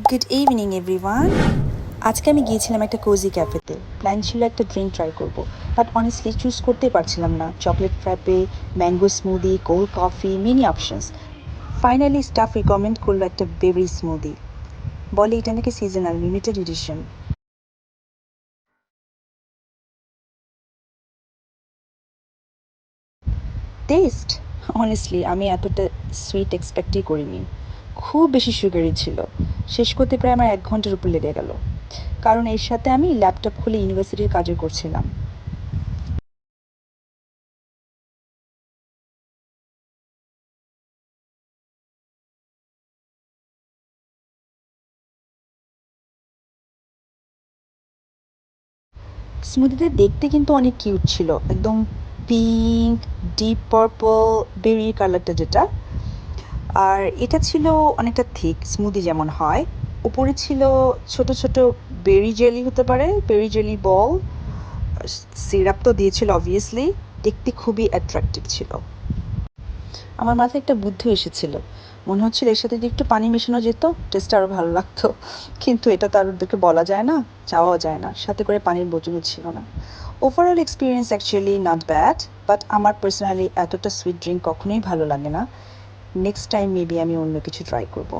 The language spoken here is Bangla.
Good evening everyone. আজকে আমি গিয়েছিলাম একটা কোজি ক্যাফেতে। প্ল্যান ছিল একটা ড্রিঙ্ক ট্রাই করব, বাট অনেস্টলি চুজ করতেই পারছিলাম না। Chocolate frappé, mango smoothie, cold coffee, many options. Finally staff recommend করলো একটা বেরি স্মুদি। বলে এটা নাকি seasonal, limited edition. Test, honestly আমি এতটা সুইট এক্সপেক্টই করিনি। খুব বেশি সুগারি ছিল। শেষ করতে প্রায় আমার 1 ঘন্টার উপর লেগে গেল, কারণ এর সাথে আমি ল্যাপটপ খুলে ইউনিভার্সিটির কাজও করছিলাম। স্মুদিটা দেখতে কিন্তু অনেক কিউট ছিল, একদম পিঙ্ক, ডিপ পার্পল, বেরি কালারটা যেটা। আর এটা ছিল অনেকটা থিক, স্মুদি যেমন হয়। উপরে ছিল ছোট ছোট বেরি জেলি, হতে পারে বেরি জেলি বল। সিরাপ তো দিয়েছিল অবভিয়াসলি। দেখতে খুবই অ্যাট্রাকটিভ ছিল। আমার মাথায় একটা বুদ্ধি এসেছিল, মনে হচ্ছিল এর সাথে যদি একটু পানি মেশানো যেত টেস্ট আরও ভালো লাগতো। কিন্তু এটা তো আর ওদেরকে বলা যায় না, চাওয়াও যায় না। সাথে করে পানির বোতলও ছিল না। Overall experience actually not bad, but আমার পার্সোনালি এতটা সুইট ড্রিঙ্ক কখনোই ভালো লাগে না। নেক্সট টাইম মেবি আমি অন্য কিছু ট্রাই করবো।